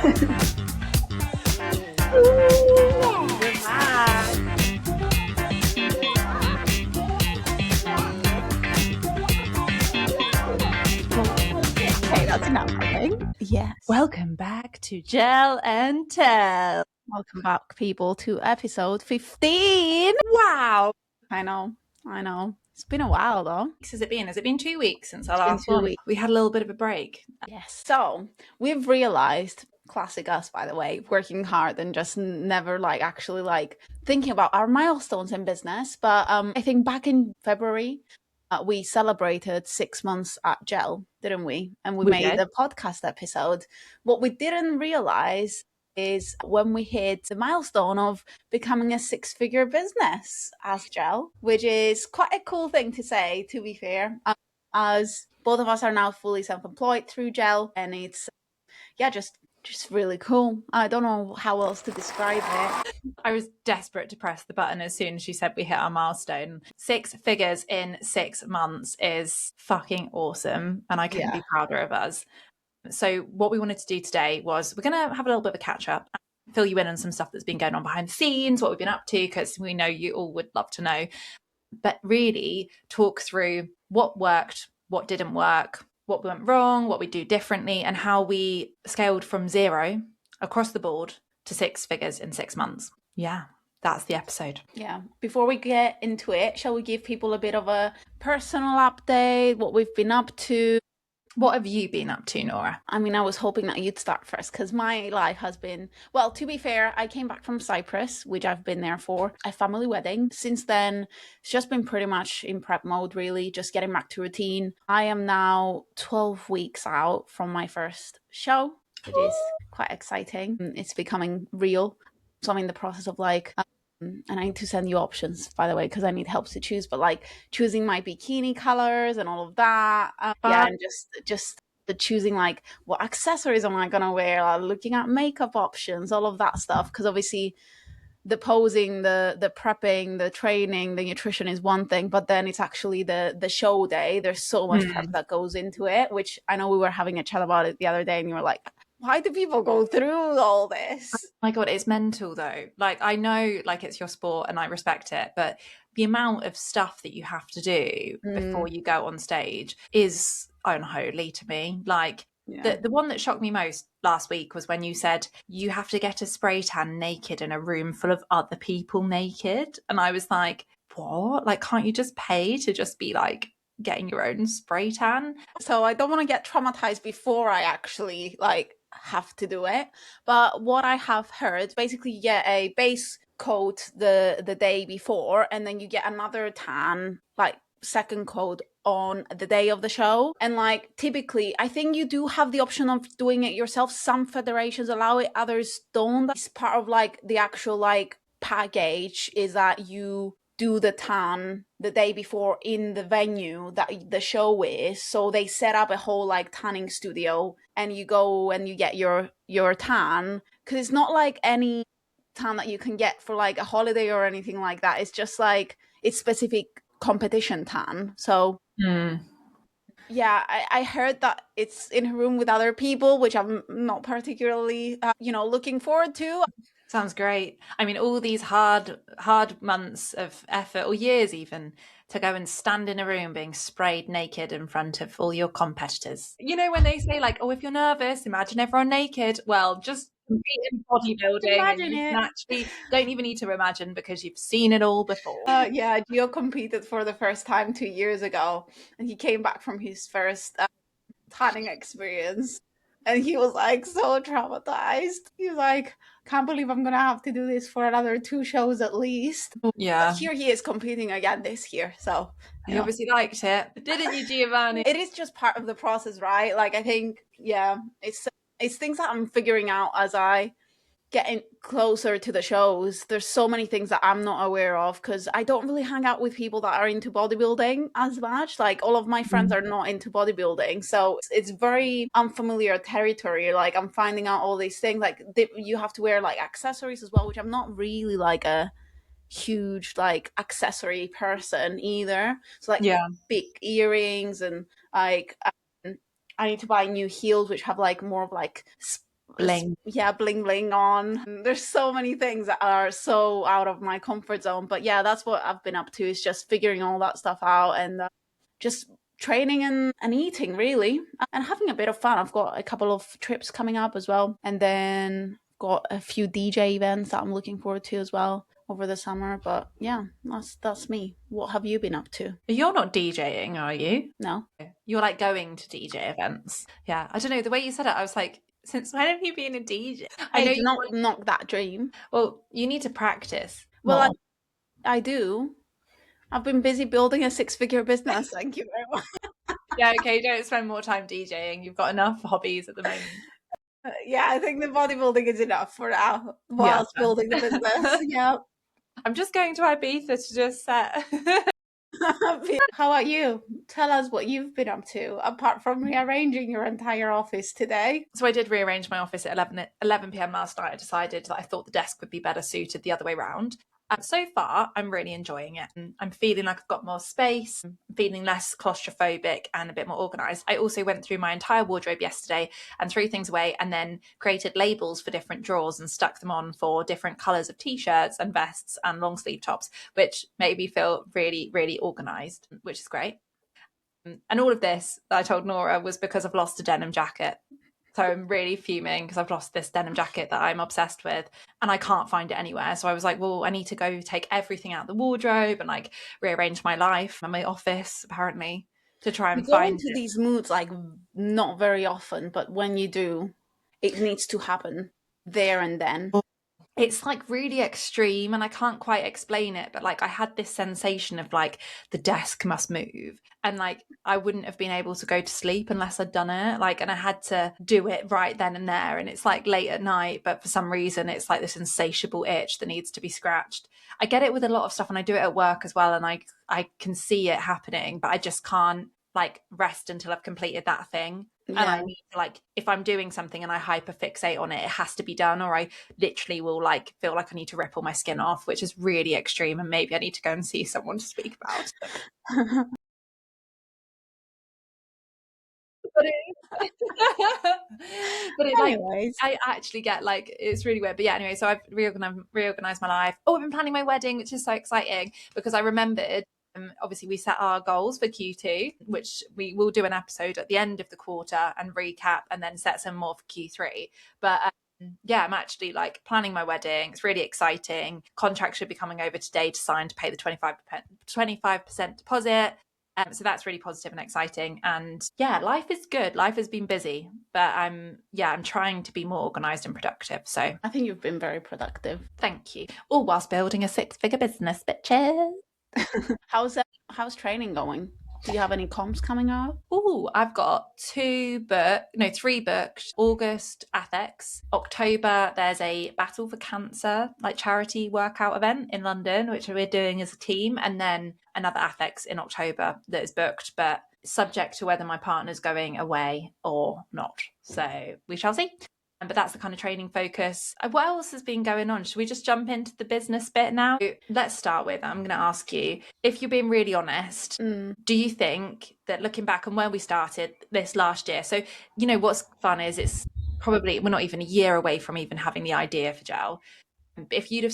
We're back. Okay, that's enough, I think. Yes. Welcome back to Gel and Tell. Welcome back, people, to episode 15. Wow. I know. It's been a while, though. Has it been? Has it been 2 weeks since our It's been last 2 one? weeks. We had a little bit of a break. Yes. So we've realized, classic us, by the way, working hard and just never actually thinking about our milestones in business. But I think back in February, we celebrated 6 months at Gel, didn't we? And we made did. a podcast episode. What we didn't realize is when we hit the milestone of becoming a 6-figure business as Gel, which is quite a cool thing to say, to be fair, as both of us are now fully self-employed through Gel, and it's just really cool. I don't know how else to describe it. I was desperate to press the button as soon as she said we hit our milestone. 6 figures in 6 months is fucking awesome, and I couldn't be prouder of us. So what we wanted to do today was we're going to have a little bit of a catch up, fill you in on some stuff that's been going on behind the scenes, what we've been up to, because we know you all would love to know, but really talk through what worked, what didn't work, what went wrong, what we do differently, and how we scaled from 0 across the board to 6 figures in 6 months. Yeah, that's the episode. Yeah. Before we get into it, shall we give people a bit of a personal update, what we've been up to? What have you been up to, Nora? I mean, I was hoping that you'd start first because my life has been, well, to be fair, I came back from Cyprus, which I've been there for a family wedding. Since then, it's just been pretty much in prep mode, really, just getting back to routine. I am now 12 weeks out from my first show, which is quite exciting. It's becoming real. So I'm in the process of and I need to send you options, by the way, because I need help to choose, but choosing my bikini colors and all of that. And just the choosing what accessories am I gonna wear, looking at makeup options, all of that stuff, because obviously the posing, the prepping, the training, the nutrition is one thing, but then it's actually the show day. There's so much prep that goes into it, which I know we were having a chat about it the other day, and you were like, why do people go through all this? Oh my God, it's mental though. I know it's your sport and I respect it, but the amount of stuff that you have to do before you go on stage is unholy to me. The one that shocked me most last week was when you said you have to get a spray tan naked in a room full of other people naked. And I was like, what? Can't you just pay to just be getting your own spray tan? So I don't want to get traumatized before I actually have to do it. But what I have heard, basically you get a base coat the day before, and then you get another tan, second coat on the day of the show. And typically I think you do have the option of doing it yourself. Some federations allow it, others don't. It's part of the actual package is that you do the tan the day before in the venue that the show is. So they set up a whole tanning studio, and you go and you get your tan, because it's not any tan that you can get for a holiday or anything like that. It's just it's specific competition tan. So yeah, I heard that it's in a room with other people, which I'm not particularly looking forward to. Sounds great. I mean, all these hard months of effort, or years even, to go and stand in a room being sprayed naked in front of all your competitors. You know, when they say oh, if you're nervous, imagine everyone naked. Well, just compete in bodybuilding. Imagine it. Actually don't even need to imagine, because you've seen it all before. Yeah, Gio competed for the first time 2 years ago, and he came back from his first tanning experience, and he was so traumatized. He was can't believe I'm gonna have to do this for another 2 shows at least. Yeah. But here he is competing again this year, so he obviously liked it, didn't you, Giovanni? It is just part of the process, right? I think, yeah, it's things that I'm figuring out as I getting closer to the shows. There's so many things that I'm not aware of, because I don't really hang out with people that are into bodybuilding as much. All of my friends are not into bodybuilding, so it's very unfamiliar territory. I'm finding out all these things, you have to wear accessories as well, which I'm not really a huge accessory person either. So big earrings, and I need to buy new heels which have more of bling. Yeah, bling bling on. There's so many things that are so out of my comfort zone. But yeah, that's what I've been up to, is just figuring all that stuff out and just training and eating, really, and having a bit of fun. I've got a couple of trips coming up as well. And then got a few DJ events that I'm looking forward to as well over the summer. But yeah, that's me. What have you been up to? You're not DJing, are you? No. You're like going to DJ events. Yeah. I don't know. The way you said it, I was like, since when have you been a DJ? I know do not knock that dream. Well, you need to practice. Well, I do. I've been busy building a 6-figure business. Thank you very much. Yeah, okay, don't spend more time DJing. You've got enough hobbies at the moment. Yeah, I think the bodybuilding is enough for now whilst building the business. Yeah. I'm just going to Ibiza to just set. How about you? Tell us what you've been up to, apart from rearranging your entire office today. So I did rearrange my office at 11 p.m. last night. I decided that I thought the desk would be better suited the other way around. So far, I'm really enjoying it. I'm feeling like I've got more space, I'm feeling less claustrophobic and a bit more organised. I also went through my entire wardrobe yesterday and threw things away, and then created labels for different drawers and stuck them on for different colours of t-shirts and vests and long sleeve tops, which made me feel really, really organised, which is great. And all of this, I told Nora, was because I've lost a denim jacket. So I'm really fuming because I've lost this denim jacket that I'm obsessed with and I can't find it anywhere. So I was like, well, I need to go take everything out of the wardrobe and like rearrange my life and my office, apparently, to try and find into these moods like not very often, but when you do, it needs to happen there and then. It's like really extreme and I can't quite explain it, but like I had this sensation of like the desk must move and like I wouldn't have been able to go to sleep unless I'd done it, like, and I had to do it right then and there, and it's like late at night, but for some reason it's like this insatiable itch that needs to be scratched. I get it with a lot of stuff and I do it at work as well, and I can see it happening, but I just can't like rest until I've completed that thing. Yeah. And I need to, like, if I'm doing something and I hyper fixate on it, it has to be done, or I literally will like feel like I need to rip all my skin off, which is really extreme, and maybe I need to go and see someone to speak about it. But anyways, like, I actually get like, it's really weird. But yeah, anyway, so I've reorganized my life. Oh, I've been planning my wedding, which is so exciting because I remembered obviously we set our goals for Q2, which we will do an episode at the end of the quarter and recap and then set some more for Q3. But yeah, I'm actually like planning my wedding. It's really exciting. Contract should be coming over today to sign to pay the 25% deposit. So that's really positive and exciting. And yeah, life is good. Life has been busy, but I'm trying to be more organized and productive. So I think you've been very productive. Thank you. All whilst building a 6-figure business, bitches. How's training going? Do you have any comps coming up? Oh, I've got 3 booked. August, ATHEX. October, there's a Battle for Cancer, like charity workout event in London, which we're doing as a team. And then another ATHEX in October that is booked, but subject to whether my partner's going away or not. So we shall see. But that's the kind of training focus. What else has been going on? Should we just jump into the business bit now? Let's start with, I'm going to ask you, if you're being really honest, do you think that looking back on where we started this last year, so, you know, what's fun is it's probably, we're not even a year away from even having the idea for Gel. If I'd have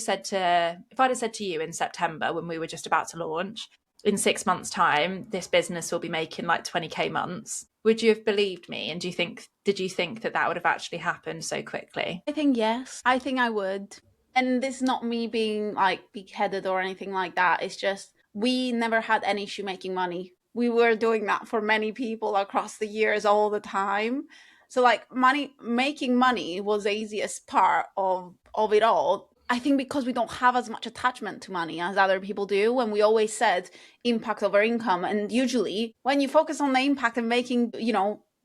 said to you in September when we were just about to launch, in 6 months' time, this business will be making like 20k months, would you have believed me? And did you think that would have actually happened so quickly? I think yes. I think I would. And this is not me being like big-headed or anything like that. It's just we never had any issue making money. We were doing that for many people across the years all the time. So like making money was the easiest part of it all. I think because we don't have as much attachment to money as other people do, and we always said impact over income. And usually when you focus on the impact and making,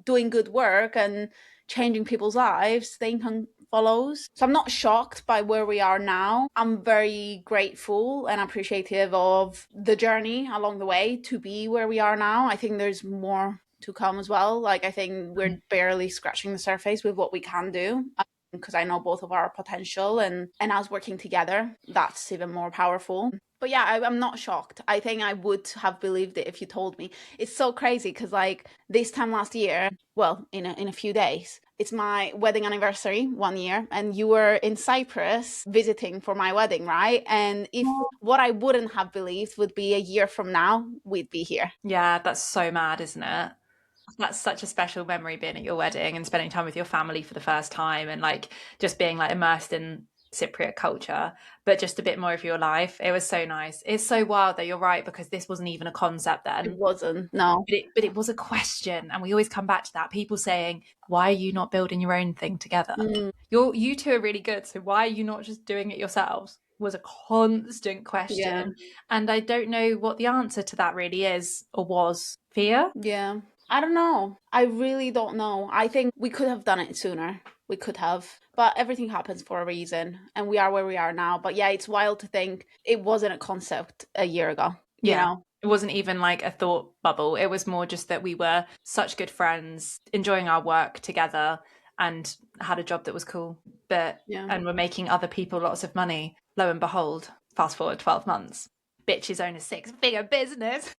doing good work and changing people's lives, the income follows. So I'm not shocked by where we are now. I'm very grateful and appreciative of the journey along the way to be where we are now. I think there's more to come as well. Like, I think we're barely scratching the surface with what we can do. Because I know both of our potential, and us working together, that's even more powerful. But yeah, I'm not shocked. I think I would have believed it if you told me. It's so crazy because like this time last year, well, in a few days, it's my wedding anniversary, 1 year, and you were in Cyprus visiting for my wedding, right? And if what I wouldn't have believed would be a year from now, we'd be here. Yeah, that's so mad, isn't it? That's such a special memory being at your wedding and spending time with your family for the first time and like just being like immersed in Cypriot culture, but just a bit more of your life. It was so nice. It's so wild that you're right because this wasn't even a concept It then. wasn't, no. But it was a question, and we always come back to that. People saying, "Why are you not building your own thing together? You two are really good, so why are you not just doing it yourselves?" Was a constant Yeah. question, and I don't know what the answer to that really is or was. Fear? Yeah. I don't know. I really don't know. I think we could have done it sooner. We could have. But everything happens for a reason. And we are where we are now. But yeah, it's wild to think it wasn't a concept a year ago. You Yeah. know? It wasn't even like a thought bubble. It was more just that we were such good friends, enjoying our work together and had a job that was cool. Yeah. And we're making other people lots of money. Lo and behold, fast forward 12 months. Bitches own a 6-figure business.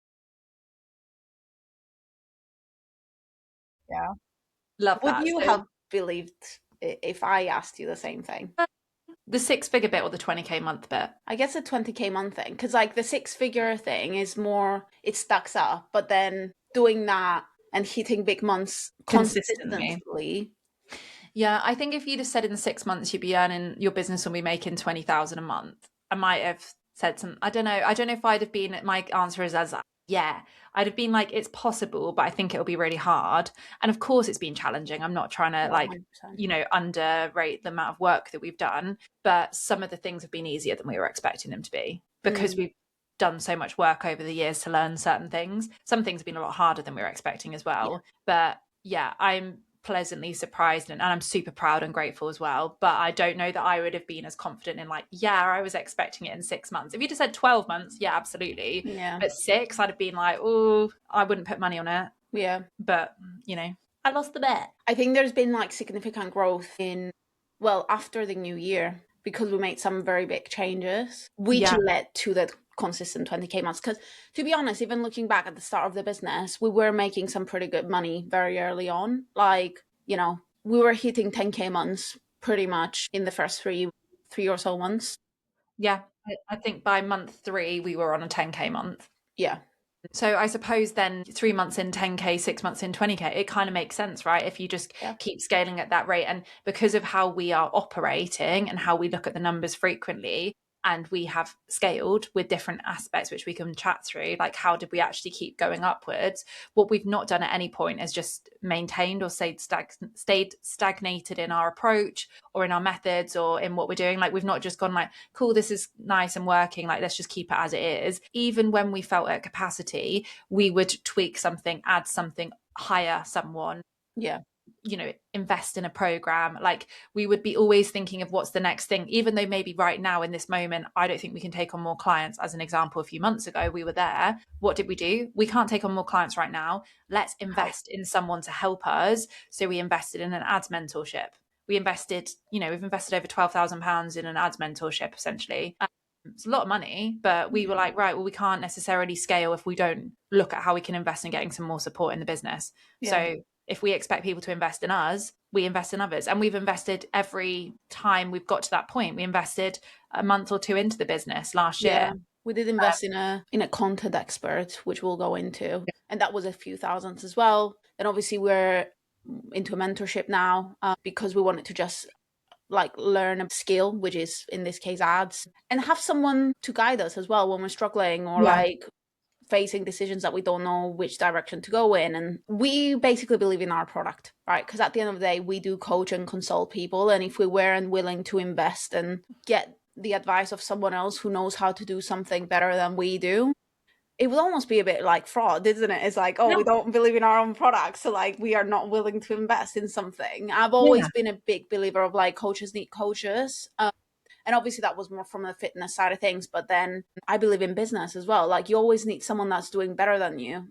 Yeah. Love Would that. you So have believed if I asked you the same thing? the 6-figure bit or the 20K month bit? I guess a 20K month thing. Because like the 6-figure thing is more, it stacks up. But then doing that and hitting big months Consistently. consistently. Yeah, I think if you'd have said in the 6 months you'd be earning, your business will be making 20,000 a month, I might have said some. I don't know. I don't know if I'd have been. My answer is as yeah. I'd have been like, it's possible, but I think it'll be really hard. And of course, it's been challenging. I'm not trying to like 100%. underrate the amount of work that we've done, but some of the things have been easier than we were expecting them to be because we've done so much work over the years to learn certain things. Some things have been a lot harder than we were expecting as well. Yeah. But yeah, I'm pleasantly surprised and I'm super proud and grateful as well. But I don't know that I would have been as confident in like, yeah, I was expecting it in 6 months. If you'd have said 12 months, yeah, absolutely. Yeah. But 6, I'd have been like, oh, I wouldn't put money on it. Yeah. But, I lost the bet. I think there's been like significant growth after the new year because we made some very big changes, which led to that consistent 20K months. Because to be honest, even looking back at the start of the business, we were making some pretty good money very early on. Like, we were hitting 10K months pretty much in the first three or so months. Yeah. I think by month 3, we were on a 10K month. Yeah. So I suppose then 3 months in 10K, 6 months in 20K, it kind of makes sense, right? If you just keep scaling at that rate. And because of how we are operating and how we look at the numbers frequently, and we have scaled with different aspects, which we can chat through, like how did we actually keep going upwards? What we've not done at any point is just maintained or stayed stagnated in our approach or in our methods or in what we're doing. Like we've not just gone like, cool, this is nice and working, like let's just keep it as it is. Even when we felt at capacity, we would tweak something, add something, hire someone, invest in a program. Like we would be always thinking of what's the next thing, even though maybe right now in this moment I don't think we can take on more clients. As an example, a few months ago we were there. What did we do? We can't take on more clients right now. Let's invest in someone to help us. So we invested in an ads mentorship. We've invested over £12,000 in an ads mentorship essentially. It's a lot of money, but we were like, right, well, we can't necessarily scale if we don't look at how we can invest in getting some more support in the business. So if we expect people to invest in us, we invest in others. And we've invested every time we've got to that point. We invested a month or 2 into the business last year. We did invest in a content expert, which we'll go into. And that was a few thousands as well. And obviously we're into a mentorship now because we wanted to just like learn a skill, which is in this case ads, and have someone to guide us as well when we're struggling or like facing decisions that we don't know which direction to go in. And we basically believe in our product, right? Because at the end of the day, we do coach and consult people. And if we weren't willing to invest and get the advice of someone else who knows how to do something better than we do, it would almost be a bit like fraud, isn't it? It's like, we don't believe in our own product, so like we are not willing to invest in something. I've always been a big believer of like coaches need coaches. And obviously that was more from the fitness side of things, but then I believe in business as well. Like you always need someone that's doing better than you.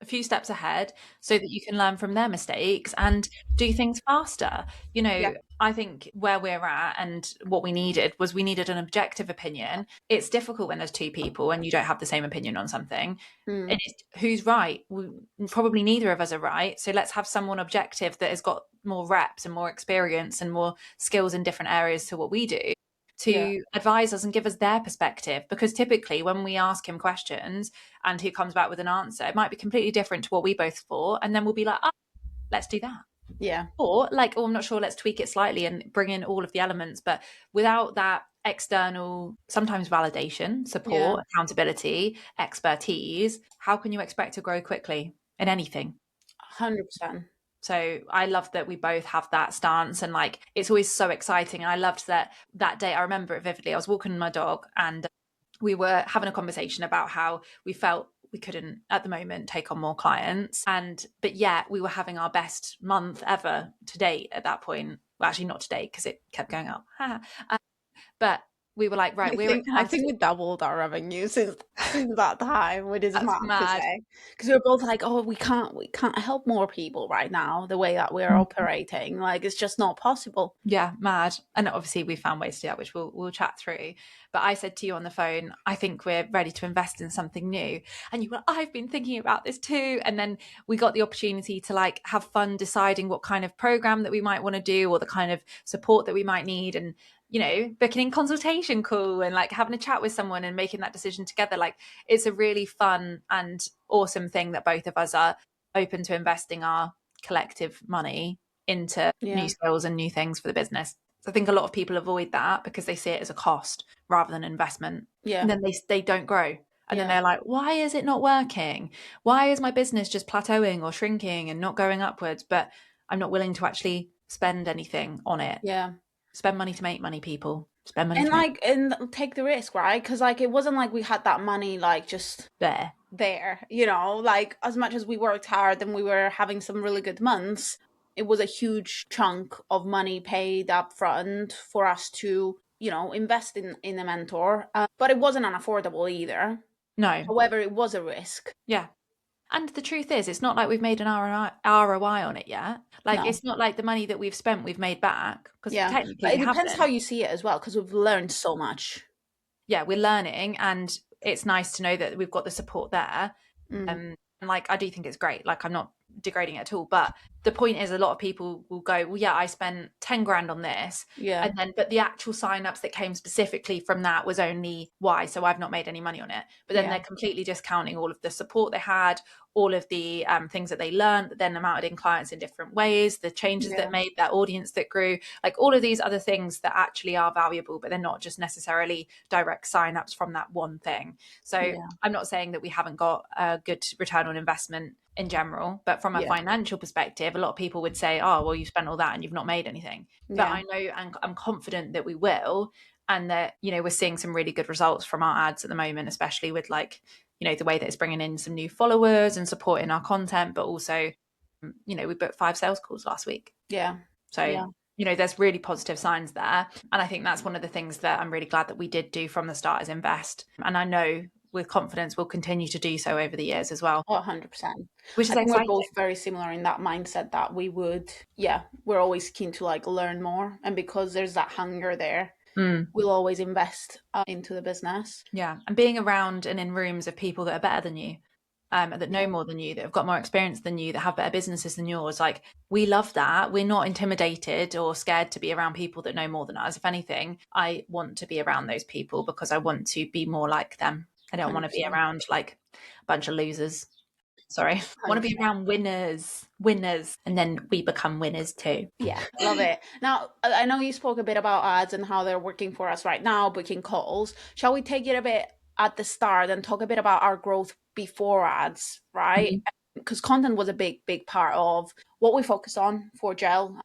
a few steps ahead so that you can learn from their mistakes and do things faster. You know, Yeah. I think where we're at and what we needed was we needed an objective opinion. It's difficult when there's two people and you don't have the same opinion on something. And it's, who's right? Probably neither of us are right. So let's have someone objective that has got more reps and more experience and more skills in different areas to what we do to advise us and give us their perspective. Because typically when we ask him questions and he comes back with an answer, it might be completely different to what we both thought. And then we'll be like, oh, let's do that. Yeah. Or like, oh, I'm not sure, let's tweak it slightly and bring in all of the elements. But without that external, sometimes validation, support, accountability, expertise, how can you expect to grow quickly in anything? 100%. So I love that we both have that stance, and like it's always so exciting. And I loved that day. I remember it vividly. I was walking my dog and we were having a conversation about how we felt we couldn't at the moment take on more clients, but yet we were having our best month ever to date at that point. Well, actually not to date because it kept going up. But we were like, right, I think we doubled our revenue since that time, which is mad to say. Because we were both like, oh, we can't help more people right now the way that we're operating. Like, it's just not possible. Yeah, mad. And obviously we found ways to do that, which we'll chat through. But I said to you on the phone, I think we're ready to invest in something new. And you were, I've been thinking about this too. And then we got the opportunity to like have fun deciding what kind of program that we might want to do or the kind of support that we might need. And you know, booking in consultation call and like having a chat with someone and making that decision together. Like it's a really fun and awesome thing that both of us are open to investing our collective money into new skills and new things for the business. So I think a lot of people avoid that because they see it as a cost rather than investment. Yeah. And then they don't grow. And then they're like, why is it not working? Why is my business just plateauing or shrinking and not going upwards? But I'm not willing to actually spend anything on it. Yeah. Spend money to make money, people. Spend money and take the risk, right? Because like it wasn't like we had that money like just there, you know, like as much as we worked hard and we were having some really good months, it was a huge chunk of money paid up front for us to, you know, invest in a mentor. But it wasn't unaffordable either. No. However, it was a risk. Yeah. And the truth is, it's not like we've made an ROI on it yet. Like, it's not like the money that we've spent, we've made back. Because technically, but it depends how you see it as well, because we've learned so much. Yeah, we're learning, and it's nice to know that we've got the support there. And like, I do think it's great. Like, I'm not degrading it at all. But the point is, a lot of people will go, well, yeah, I spent 10 grand on this. Yeah. And then, but the actual signups that came specifically from that was only Y. So I've not made any money on it. But then they're completely discounting all of the support they had, all of the things that they learned that then amounted in clients in different ways, the changes that made that audience that grew, like all of these other things that actually are valuable, but they're not just necessarily direct signups from that one thing. So I'm not saying that we haven't got a good return on investment in general, but from a financial perspective, a lot of people would say, oh, well, you spent all that and you've not made anything. But I know, and I'm confident that we will, and that, you know, we're seeing some really good results from our ads at the moment, especially with like, you know, the way that it's bringing in some new followers and supporting our content, but also, you know, we booked 5 sales calls last week. So you know, there's really positive signs there, and I think that's one of the things that I'm really glad that we did do from the start is invest. And I know with confidence we'll continue to do so over the years as well. 100%. Which is I think exciting. we're both very similar in that mindset that we would, we're always keen to like learn more, and because there's that hunger there, we'll always invest into the business. Yeah, and being around and in rooms of people that are better than you, that know more than you, that have got more experience than you, that have better businesses than yours. Like, we love that. We're not intimidated or scared to be around people that know more than us. If anything, I want to be around those people because I want to be more like them. I don't 100%. Want to be around like a bunch of losers. Sorry. 100%. I want to be around winners, and then we become winners too. Yeah, love it. Now, I know you spoke a bit about ads and how they're working for us right now, booking calls. Shall we take it a bit at the start and talk a bit about our growth before ads, right? Because content was a big part of what we focused on for Gel.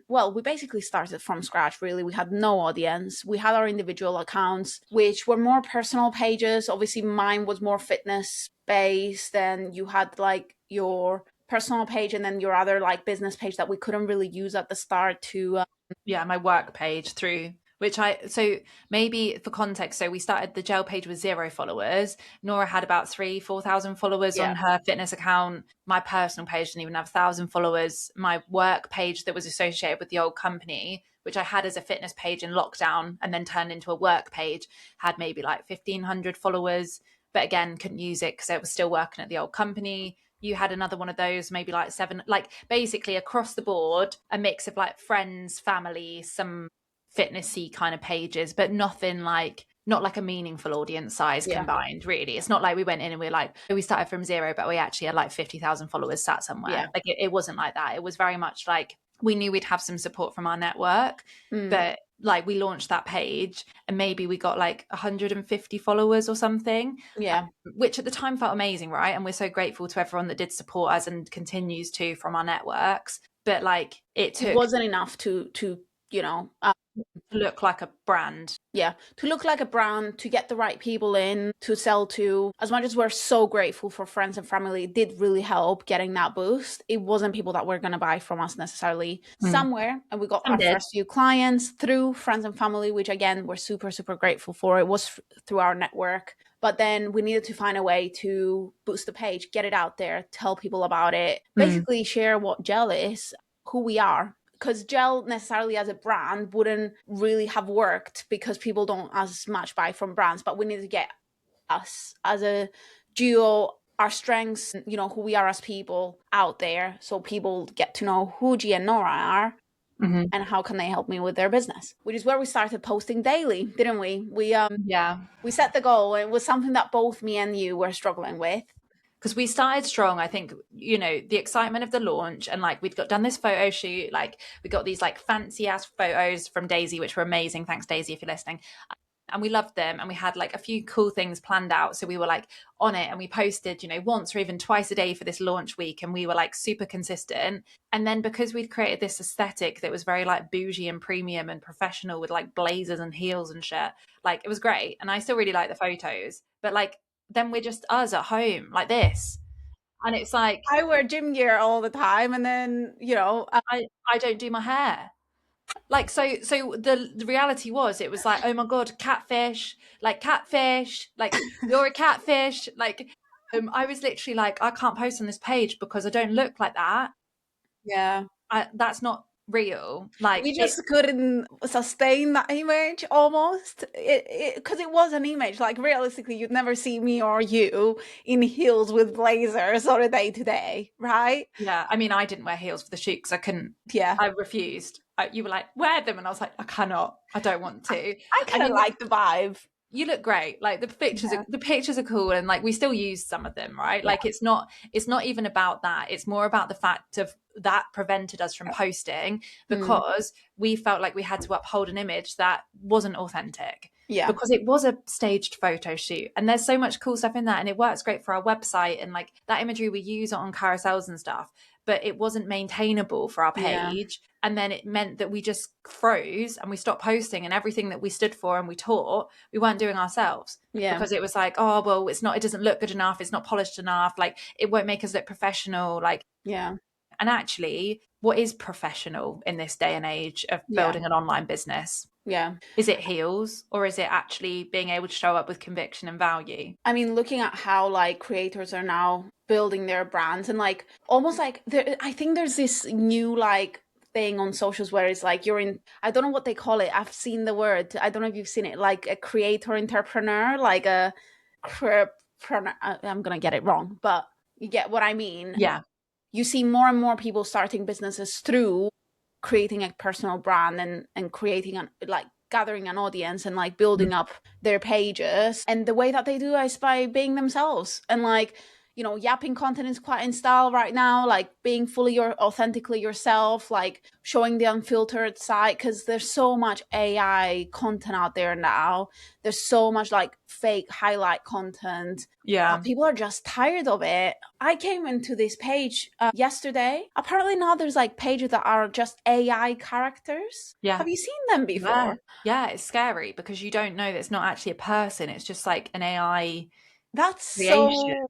Well, we basically started from scratch, really. We had no audience. We had our individual accounts, which were more personal pages. Obviously, mine was more fitness based. Then you had like your personal page and then your other like business page that we couldn't really use at the start to... my work page through So maybe for context, so we started the gel page with 0 followers. Nora had about 4,000 followers on her fitness account. My personal page didn't even have 1,000 followers. My work page that was associated with the old company, which I had as a fitness page in lockdown and then turned into a work page, had maybe like 1,500 followers, but again, couldn't use it because it was still working at the old company. You had another one of those, maybe like 7, like basically across the board, a mix of like friends, family, some fitnessy kind of pages, but nothing like, not like a meaningful audience size combined, really. It's not like we went in and we were like, we started from 0, but we actually had like 50,000 followers sat somewhere. Like it wasn't like that. It was very much like we knew we'd have some support from our network, but like we launched that page and maybe we got like 150 followers or something, which at the time felt amazing, right? And we're so grateful to everyone that did support us and continues to from our networks, but like it wasn't enough to you know, look like a brand. To look like a brand, to get the right people in to sell to. As much as we're so grateful for friends and family, it did really help getting that boost. It wasn't people that were going to buy from us necessarily somewhere. And we got our first few clients through friends and family, which again, we're super, super grateful for. It was through our network. But then we needed to find a way to boost the page, get it out there, tell people about it, basically share what gel is, who we are. Because gel necessarily as a brand wouldn't really have worked because people don't as much buy from brands, but we need to get us as a duo, our strengths, you know, who we are as people out there, so people get to know who G and Nora are and how can they help me with their business, which is where we started posting daily, didn't we? We set the goal. It was something that both me and you were struggling with. Because we started strong, I think, you know, the excitement of the launch, and like we'd done this photo shoot, like we got these like fancy ass photos from Daisy, which were amazing. Thanks, Daisy, if you're listening. And we loved them, and we had like a few cool things planned out. So we were like on it, and we posted, you know, once or even twice a day for this launch week, and we were like super consistent. And then because we'd created this aesthetic that was very like bougie and premium and professional with like blazers and heels and shit, like it was great. And I still really like the photos, but like then we're just us at home like this, and it's like I wear gym gear all the time, and then you know I don't do my hair. Like so the reality was, it was like, oh my god, catfish, like you're a catfish, like I was literally like, I can't post on this page because I don't look like that. That's not real. Like we just couldn't sustain that image almost, because it was an image. Like realistically, you'd never see me or you in heels with blazers on a day-to-day, right? I mean, I didn't wear heels for the shoot because I couldn't. I refused. You were like, wear them, and I was like, I cannot, I don't want to. I kind of like the vibe. You look great. Like the pictures are cool, and like we still use some of them, right? Like it's not even about that. It's more about the fact of that prevented us from posting because we felt like we had to uphold an image that wasn't authentic. Because it was a staged photo shoot, and there's so much cool stuff in that, and it works great for our website, and like that imagery we use on carousels and stuff, but it wasn't maintainable for our page. And then it meant that we just froze and we stopped posting, and everything that we stood for and we taught, we weren't doing ourselves. Because it was like, oh, well, it doesn't look good enough. It's not polished enough. Like it won't make us look professional. Like, and actually, what is professional in this day and age of building an online business? Is it heels, or is it actually being able to show up with conviction and value? I mean, looking at how like creators are now building their brands, and like almost like I think there's this new like thing on socials where it's like you're in, I don't know what they call it. I've seen the word. I don't know if you've seen it, like a creator entrepreneur, like a I'm gonna get it wrong, but you get what I mean. You see more and more people starting businesses through creating a personal brand and creating like gathering an audience and like building up their pages. And the way that they do is by being themselves, and like, you know, yapping content is quite in style right now, like being fully authentically yourself, like showing the unfiltered side, because there's so much AI content out there now. There's so much like fake highlight content. People are just tired of it. I came into this page yesterday. Apparently now there's like pages that are just AI characters. Have you seen them before? Yeah, it's scary because you don't know that it's not actually a person. It's just like an AI That's creation.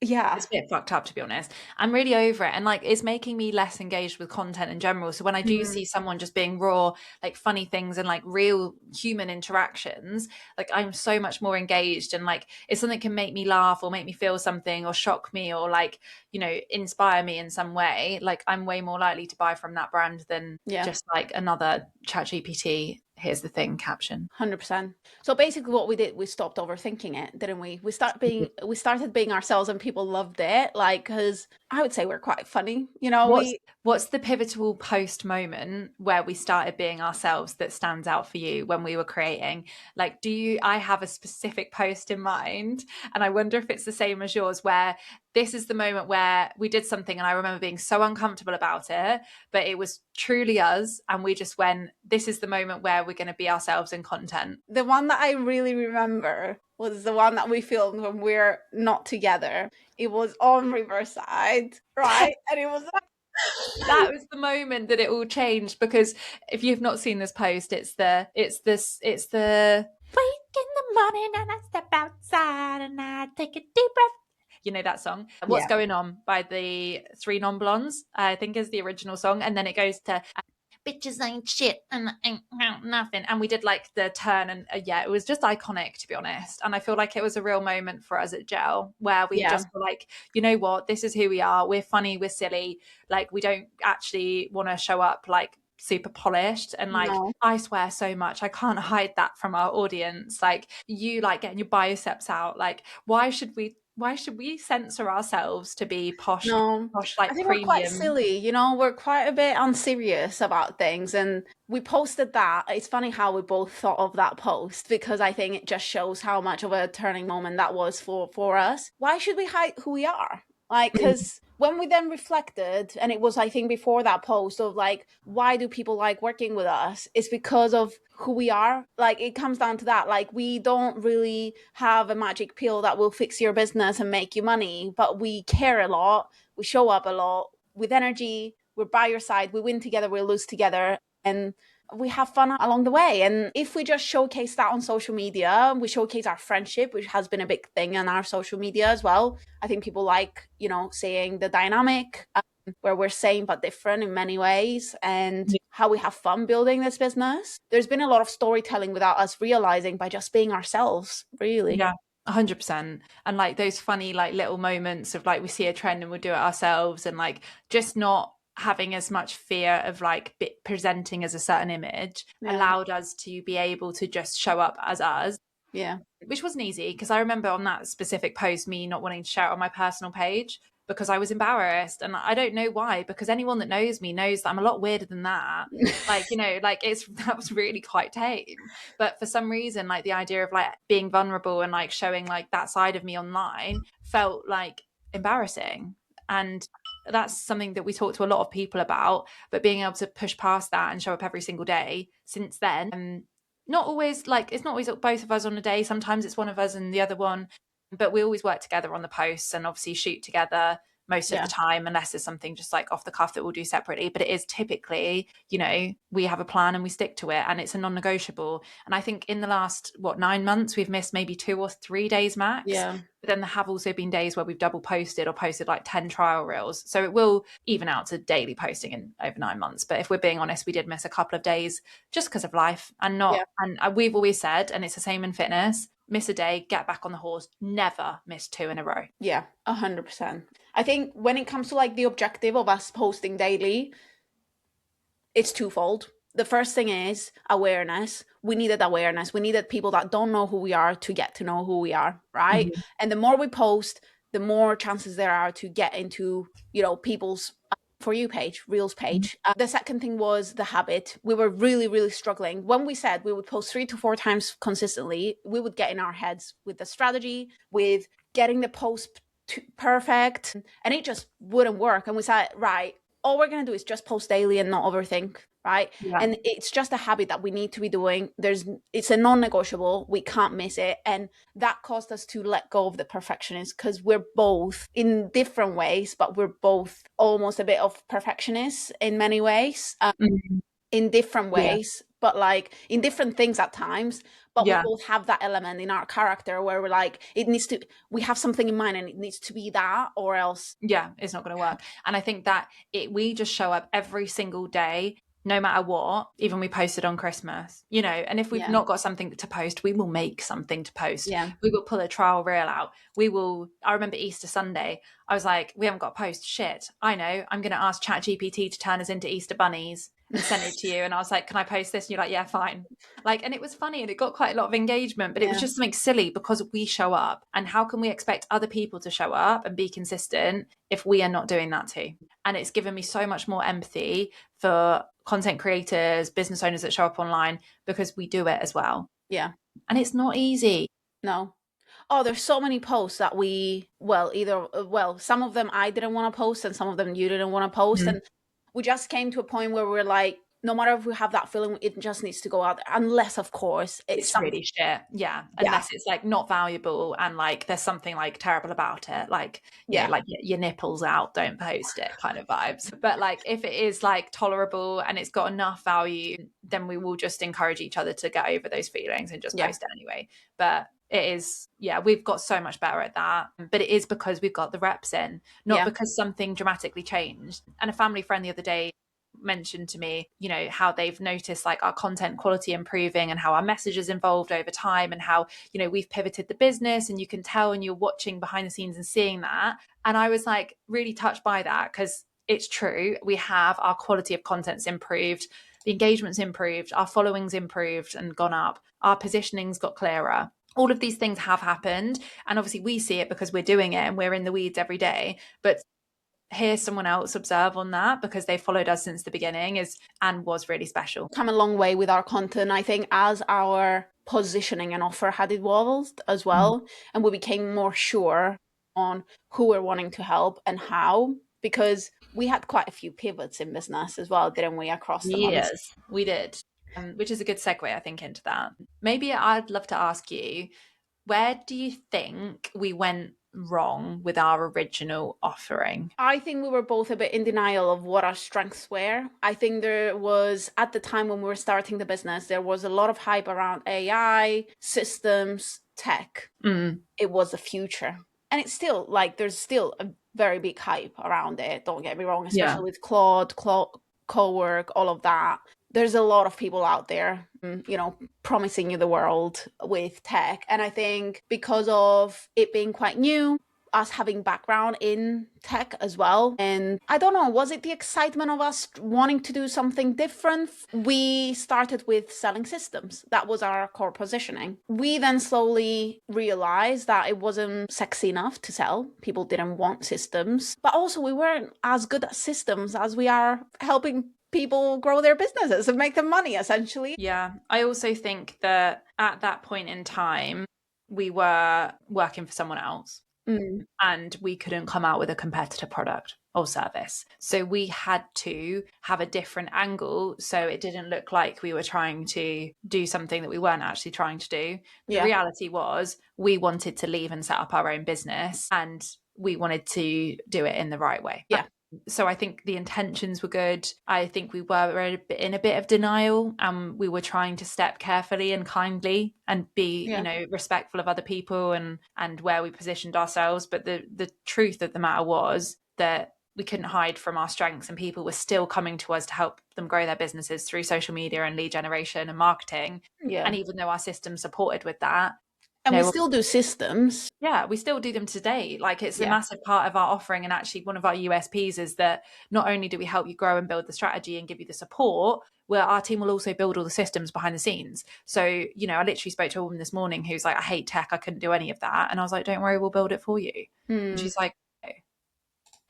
Yeah. It's a bit fucked up, to be honest. I'm really over it. And like, it's making me less engaged with content in general. So when I do see someone just being raw, like funny things and like real human interactions, like I'm so much more engaged. And like, if something can make me laugh or make me feel something or shock me or like, you know, inspire me in some way, like I'm way more likely to buy from that brand than just like another ChatGPT, here's the thing caption. 100%. So basically what we did, we stopped overthinking it, didn't we? We started being ourselves, and people loved it. Like, because I would say we're quite funny, you know. What's the pivotal post moment where we started being ourselves that stands out for you when we were creating? Like, I have a specific post in mind, and I wonder if it's the same as yours, where this is the moment where we did something and I remember being so uncomfortable about it, but it was truly us. And we just went, this is the moment where we're going to be ourselves in content. The one that I really remember was the one that we filmed when we're not together. It was on Riverside, right? And it was like, that was the moment that it all changed, because if you've not seen this post, it's the wake in the morning and I step outside and I take a deep breath. You know that song? What's Going On by the Three Non Blondes, I think is the original song. And then it goes to bitches ain't shit and ain't nothing. And we did like the turn, and it was just iconic, to be honest. And I feel like it was a real moment for us at Gel, where we just were like, you know what, this is who we are. We're funny, we're silly. Like, we don't actually want to show up like super polished. And like, I swear so much, I can't hide that from our audience. Like, you like getting your biceps out. Like, why should we censor ourselves to be posh? Posh, like, I think premium. we're quite silly, you know, we're quite a bit unserious about things. And we posted that. It's funny how we both thought of that post, because I think it just shows how much of a turning moment that was for us. Why should we hide who we are? Like, because when we then reflected, and it was, I think, before that post of like, why do people like working with us? It's because of who we are. Like, it comes down to that. Like, we don't really have a magic pill that will fix your business and make you money, but we care a lot. We show up a lot with energy. We're by your side. We win together. We lose together. And we have fun along the way. And if we just showcase that on social media, we showcase our friendship, which has been a big thing on our social media as well. I think people like, you know, seeing the dynamic where we're same but different in many ways, and how we have fun building this business. There's been a lot of storytelling without us realizing, by just being ourselves, really. Yeah. 100%. And like those funny like little moments of like, we see a trend and we'll do it ourselves, and like just not having as much fear of like presenting as a certain image allowed us to be able to just show up as us. Which wasn't easy, because I remember on that specific post me not wanting to share it on my personal page because I was embarrassed. And I don't know why, because anyone that knows me knows that I'm a lot weirder than that. Like, you know, like that was really quite tame. But for some reason, like the idea of like being vulnerable and like showing like that side of me online felt like embarrassing. And that's something that we talk to a lot of people about, but being able to push past that and show up every single day since then. Not always, like, it's not always both of us on a day. Sometimes it's one of us and the other one, but we always work together on the posts and obviously shoot together most of the time, unless there's something just like off the cuff that we'll do separately. But it is typically, you know, we have a plan and we stick to it, and it's a non-negotiable. And I think in the last 9 months we've missed maybe 2 or 3 days max. But then there have also been days where we've double posted or posted like 10 trial reels, so it will even out to daily posting in over 9 months. But if we're being honest, we did miss a couple of days just because of life, and and we've always said, and it's the same in fitness, miss a day, get back on the horse, never miss 2 in a row. 100%. I think when it comes to like the objective of us posting daily, it's twofold. The first thing is awareness. We needed awareness. We needed people that don't know who we are to get to know who we are, right? And the more we post, the more chances there are to get into, you know, people's For You page, Reels page. The second thing was the habit. We were really, really struggling. When we said we would post 3 to 4 times consistently, we would get in our heads with the strategy, with getting the post perfect, and it just wouldn't work. And we said, right, all we're going to do is just post daily and not overthink, right? And it's just a habit that we need to be doing. It's a non-negotiable. We can't miss it. And that caused us to let go of the perfectionist, because we're both in different ways, but we're both almost a bit of perfectionists in many ways, in different ways. but like in different things at times. But we Yeah. both have that element in our character where we're like, we have something in mind and it needs to be that, or else. Yeah, it's not going to work. And I think that we just show up every single day, no matter what. Even we posted on Christmas, you know, and if we've not got something to post, we will make something to post. Yeah. We will pull a trial reel out. I remember Easter Sunday, I was like, we haven't got a post. Shit, I know. I'm going to ask ChatGPT to turn us into Easter bunnies and send it to you. And I was like, can I post this? And you're like, yeah, fine. Like, and it was funny and it got quite a lot of engagement, but it was just something silly because we show up. And how can we expect other people to show up and be consistent if we are not doing that too? And it's given me so much more empathy for content creators, business owners that show up online, because we do it as well. Yeah. And it's not easy. No. Oh, there's so many posts that some of them I didn't want to post and some of them you didn't want to post. And we just came to a point where we're like, no matter if we have that feeling, it just needs to go out there. Unless, of course, it's really shit. Yeah. Unless it's like not valuable and like there's something like terrible about it. Like, you know, like your nipples out, don't post it kind of vibes. But like if it is like tolerable and it's got enough value, then we will just encourage each other to get over those feelings and just post it anyway. But it is, we've got so much better at that. But it is because we've got the reps in, not because something dramatically changed. And a family friend the other day mentioned to me, you know, how they've noticed like our content quality improving and how our messages evolved over time and how, you know, we've pivoted the business, and you can tell when you're watching behind the scenes and seeing that. And I was like really touched by that, because it's true. We have, our quality of content's improved, the engagement's improved, our following's improved and gone up, our positioning's got clearer. All of these things have happened, and obviously we see it because we're doing it and we're in the weeds every day. But hear someone else observe on that because they followed us since the beginning was really special. Come a long way with our content, I think, as our positioning and offer had evolved as well, and we became more sure on who we're wanting to help and how, because we had quite a few pivots in business as well, didn't we, across the months? Yes, we did, which is a good segue, I think, into that. Maybe I'd love to ask you, where do you think we went wrong with our original offering? I think we were both a bit in denial of what our strengths were. I think there was, at the time when we were starting the business, there was a lot of hype around AI, systems, tech. It was the future. And it's still like, there's still a very big hype around it. Don't get me wrong, especially with Claude, Cowork, all of that. There's a lot of people out there, you know, promising you the world with tech. And I think because of it being quite new, us having background in tech as well, and I don't know, was it the excitement of us wanting to do something different? We started with selling systems. That was our core positioning. We then slowly realized that it wasn't sexy enough to sell. People didn't want systems, but also we weren't as good at systems as we are helping people grow their businesses and make them money, essentially. Yeah, I also think that at that point in time, we were working for someone else. And we couldn't come out with a competitor product or service. So we had to have a different angle, so it didn't look like we were trying to do something that we weren't actually trying to do. The reality was we wanted to leave and set up our own business, and we wanted to do it in the right way. So I think the intentions were good. I think we were in a bit of denial, and we were trying to step carefully and kindly and be, you know, respectful of other people and where we positioned ourselves. But the truth of the matter was that we couldn't hide from our strengths, and people were still coming to us to help them grow their businesses through social media and lead generation and marketing. And even though our system supported with that, and we still do systems. Yeah, we still do them today. Like, it's a massive part of our offering. And actually one of our USPs is that not only do we help you grow and build the strategy and give you the support, where our team will also build all the systems behind the scenes. So, you know, I literally spoke to a woman this morning who's like, I hate tech, I couldn't do any of that. And I was like, don't worry, we'll build it for you. And she's like, no, I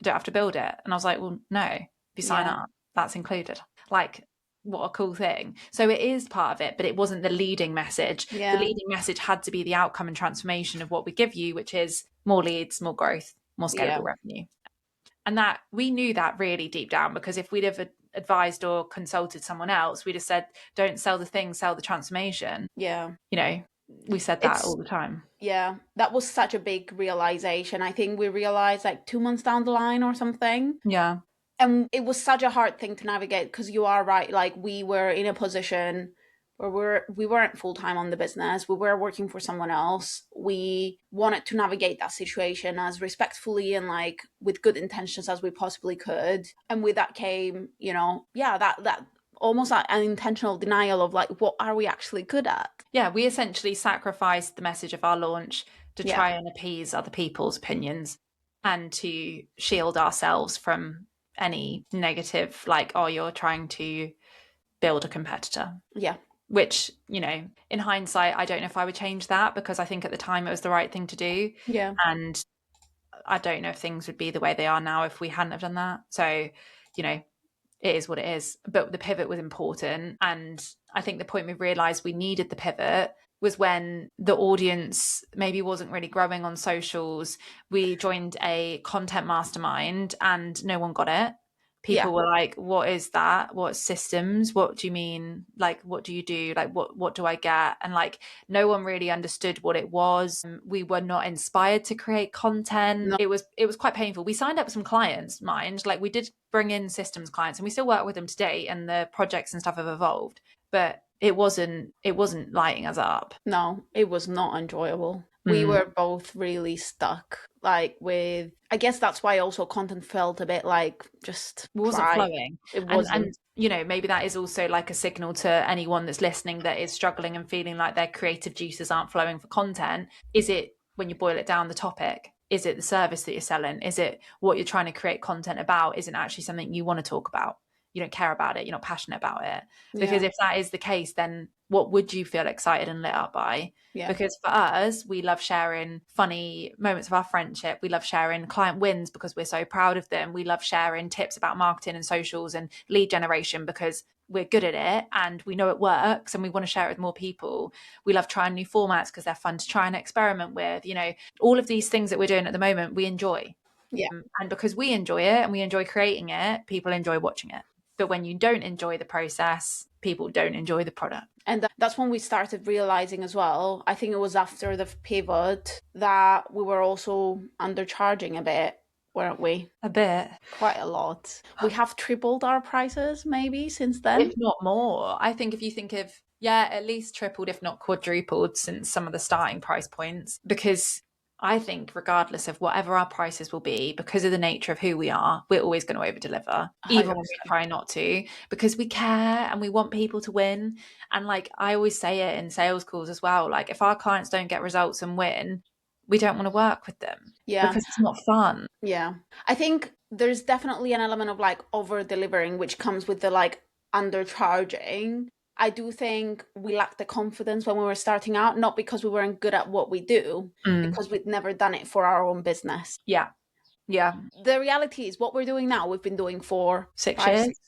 don't have to build it. And I was like, well, no, if you sign up, that's included. Like, what a cool thing. So it is part of it, but it wasn't the leading message. The leading message had to be the outcome and transformation of what we give you, which is more leads, more growth, more scalable revenue. And that we knew that really deep down, because if we'd have advised or consulted someone else, we'd have said, don't sell the thing, sell the transformation. You know, we said that all the time. That was such a big realization. I think we realized like 2 months down the line or something. Yeah. And it was such a hard thing to navigate, because you are right. Like, we were in a position where we weren't full-time on the business, we were working for someone else. We wanted to navigate that situation as respectfully and like with good intentions as we possibly could. And with that came, that almost like an intentional denial of like, what are we actually good at? Yeah, we essentially sacrificed the message of our launch to try and appease other people's opinions and to shield ourselves from any negative, like, oh, you're trying to build a competitor. Yeah. Which, in hindsight, I don't know if I would change that, because I think at the time it was the right thing to do. Yeah. And I don't know if things would be the way they are now if we hadn't have done that. So, it is what it is. But the pivot was important. And I think the point we realised we needed the pivot was when the audience maybe wasn't really growing on socials. We joined a content mastermind and no one got it. People were like, what is that? What systems? What do you mean? Like, what do you do? Like, what do I get? And like, no one really understood what it was. We were not inspired to create content. No. It was quite painful. We signed up some clients, mind. Like, we did bring in systems clients and we still work with them today, and the projects and stuff have evolved. But it wasn't lighting us up. No, it was not enjoyable. We were both really stuck, like with, I guess that's why also content felt a bit like just it wasn't dry. Flowing. It wasn't. And maybe that is also like a signal to anyone that's listening that is struggling and feeling like their creative juices aren't flowing for content. Is it, when you boil it down, the topic? Is it the service that you're selling? Is it what you're trying to create content about? Isn't actually something you want to talk about? You don't care about it. You're not passionate about it. Because if that is the case, then what would you feel excited and lit up by? Yeah. Because for us, we love sharing funny moments of our friendship. We love sharing client wins because we're so proud of them. We love sharing tips about marketing and socials and lead generation because we're good at it and we know it works and we want to share it with more people. We love trying new formats because they're fun to try and experiment with. All of these things that we're doing at the moment, we enjoy. Yeah. And because we enjoy it and we enjoy creating it, people enjoy watching it. But when you don't enjoy the process, people don't enjoy the product. And that's when we started realizing as well, I think it was after the pivot, that we were also undercharging a bit, weren't we? A bit. Quite a lot. We have tripled our prices maybe since then. If not more. I think if you think of, at least tripled, if not quadrupled since some of the starting price points. Because I think regardless of whatever our prices will be, because of the nature of who we are, we're always going to over deliver, even when we try not to, because we care and we want people to win. And like I always say it in sales calls as well, like if our clients don't get results and win, we don't want to work with them. Yeah. Because it's not fun. Yeah. I think there's definitely an element of like over delivering, which comes with the like undercharging. I do think we lacked the confidence when we were starting out, not because we weren't good at what we do, because we'd never done it for our own business. Yeah. Yeah. The reality is what we're doing now, we've been doing for 6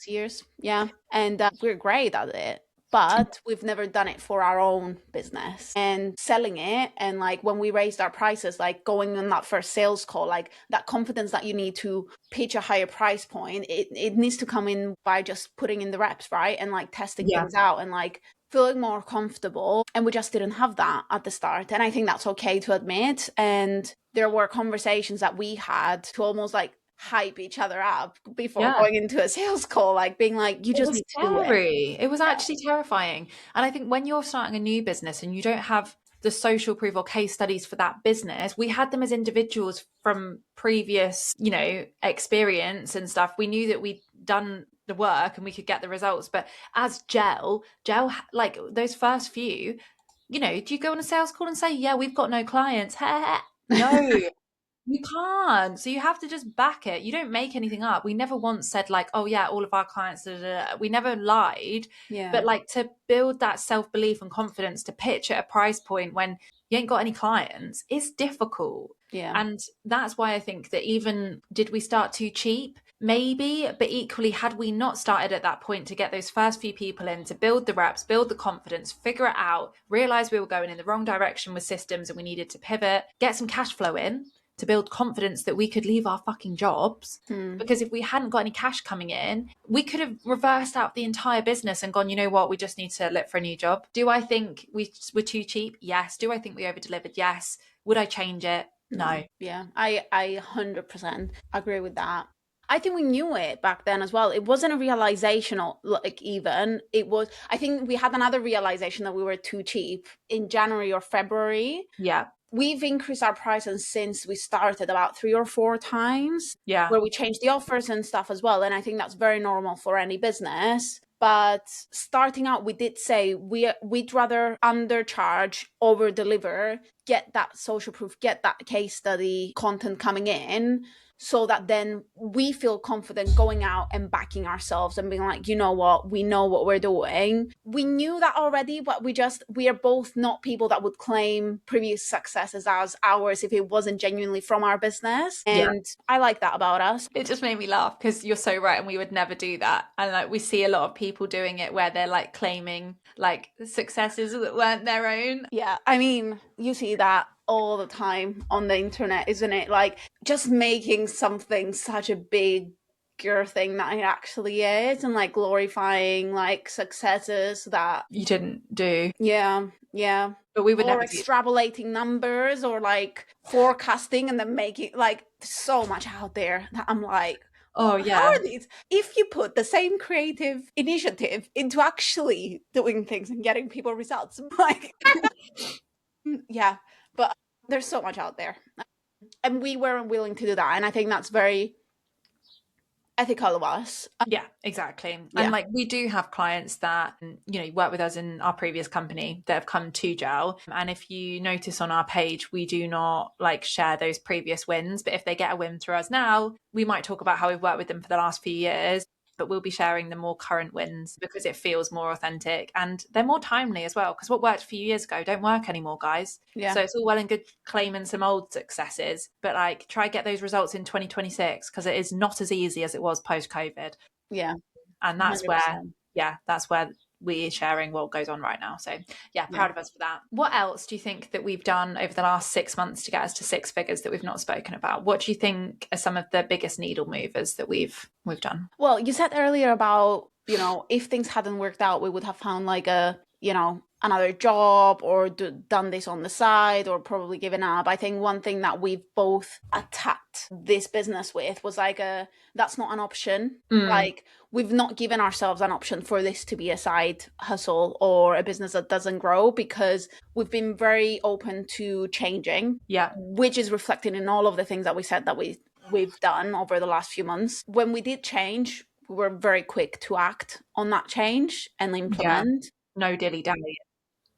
years. Yeah. And we're great at it. But we've never done it for our own business and selling it. And like when we raised our prices, like going on that first sales call, like that confidence that you need to pitch a higher price point, it needs to come in by just putting in the reps, right? And like testing things out and like feeling more comfortable. And we just didn't have that at the start. And I think that's okay to admit. And there were conversations that we had to almost like hype each other up before going into a sales call, like being like, you just need to do it. It was actually terrifying. And I think when you're starting a new business and you don't have the social proof or case studies for that business, we had them as individuals from previous, experience and stuff. We knew that we'd done the work and we could get the results. But as gel, like those first few, do you go on a sales call and say, yeah, we've got no clients? No. You can't. So you have to just back it. You don't make anything up. We never once said like, oh yeah, all of our clients, we never lied. Yeah. But like to build that self-belief and confidence to pitch at a price point when you ain't got any clients is difficult. Yeah. And that's why I think that even did we start too cheap? Maybe, but equally, had we not started at that point to get those first few people in, to build the reps, build the confidence, figure it out, realize we were going in the wrong direction with systems and we needed to pivot, get some cash flow in, to build confidence that we could leave our fucking jobs. Because if we hadn't got any cash coming in, we could have reversed out the entire business and gone, you know what, we just need to look for a new job. Do I think we were too cheap? Yes. Do I think we over delivered? Yes. Would I change it? No. Yeah, I 100% agree with that. I think we knew it back then as well. It wasn't a realization, like, even. It was, I think we had another realization that we were too cheap in January or February. Yeah. We've increased our prices since we started about 3 or 4 times, Yeah. where we changed the offers and stuff as well. And I think that's very normal for any business. But starting out, we did say we'd rather undercharge, over deliver, get that social proof, get that case study content coming in, so that then we feel confident going out and backing ourselves and being like, you know what, we know what we're doing. We knew that already, but we are both not people that would claim previous successes as ours if it wasn't genuinely from our business. And I like that about us. It just made me laugh because you're so right, and we would never do that. And like, we see a lot of people doing it where they're like claiming like successes that weren't their own. Yeah, I mean, you see that all the time on the internet, isn't it? Like, just making something such a bigger thing that it actually is, and like glorifying like successes that you didn't do. Yeah. But we would or never extrapolating numbers, or like forecasting and then making, like, so much out there that I'm like, oh yeah, how are these? If you put the same creative initiative into actually doing things and getting people results, like, yeah, but there's so much out there, and we weren't willing to do that, and I think that's very ethical of us. Yeah, exactly. Yeah. And like, we do have clients that, you know, work with us in our previous company that have come to Gel. And if you notice on our page, we do not like share those previous wins. But if they get a win through us now, we might talk about how we've worked with them for the last few years. But we'll be sharing the more current wins because it feels more authentic and they're more timely as well. Because what worked a few years ago don't work anymore, guys. Yeah. So it's all well and good claiming some old successes, but like, try get those results in 2026 because it is not as easy as it was post-COVID. Yeah. And that's 100%. that's where we're sharing what goes on right now. So yeah, proud of us for that. What else do you think that we've done over the last 6 months to get us to 6 figures that we've not spoken about? What do you think are some of the biggest needle movers that we've done? Well, you said earlier about, you know, if things hadn't worked out, we would have found like a, you know, another job or done this on the side or probably given up. I think one thing that we've both attacked this business with was like that's not an option. Like, we've not given ourselves an option for this to be a side hustle or a business that doesn't grow, because we've been very open to changing. Yeah. Which is reflected in all of the things that we said that we've done over the last few months. When we did change, we were very quick to act on that change and implement. No dilly-dally.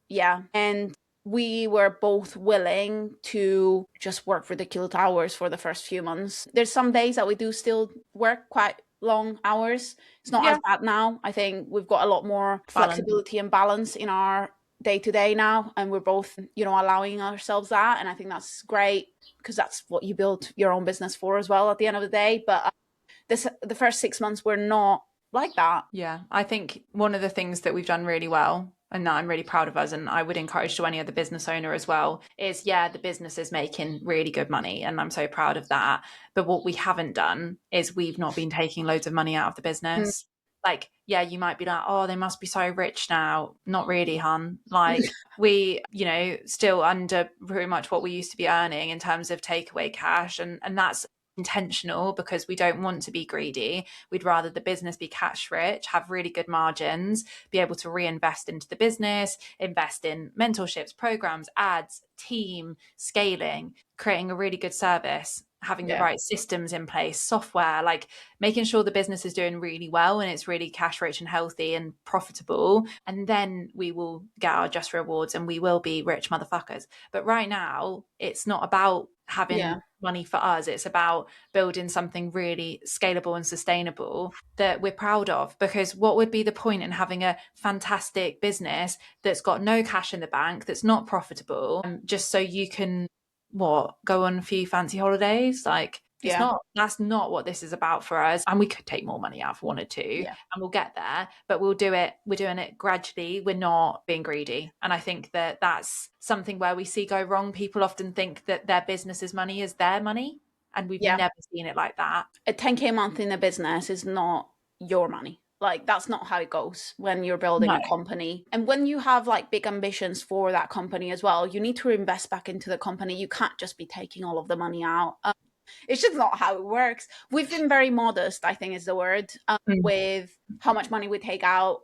Yeah. And we were both willing to just work ridiculous hours for the first few months. There's some days that we do still work quite long hours. It's not as bad now. I think we've got a lot more flexibility and balance in our day-to-day now, and we're both, you know, allowing ourselves that, and I think that's great because that's what you build your own business for as well at the end of the day. But the first 6 months were not like that. Yeah, I think one of the things that we've done really well, and that I'm really proud of us, and I would encourage to any other business owner as well, is the business is making really good money, and I'm so proud of that. But what we haven't done is we've not been taking loads of money out of the business. Like, you might be like, oh, they must be so rich now. Not really, hun. Like, we, you know, still under pretty much what we used to be earning in terms of takeaway cash, and that's intentional because we don't want to be greedy. We'd rather the business be cash rich, have really good margins, be able to reinvest into the business, invest in mentorships, programs, ads, team, scaling, creating a really good service, having the right systems in place, software, like making sure the business is doing really well and it's really cash rich and healthy and profitable. And then we will get our just rewards and we will be rich motherfuckers. But right now, it's not about having money for us. It's about building something really scalable and sustainable that we're proud of, because what would be the point in having a fantastic business that's got no cash in the bank, that's not profitable, just so you can go on a few fancy holidays? Like, that's not what this is about for us. And we could take more money out if we wanted to, and we'll get there, but we're doing it gradually. We're not being greedy. And I think that that's something where we see go wrong. People often think that their business's money is their money, and we've never seen it like that. A 10K a month in a business is not your money. Like, that's not how it goes when you're building a company. And when you have like big ambitions for that company as well, you need to invest back into the company. You can't just be taking all of the money out. It's just not how it works. We've been very modest, I think is the word, with how much money we take out.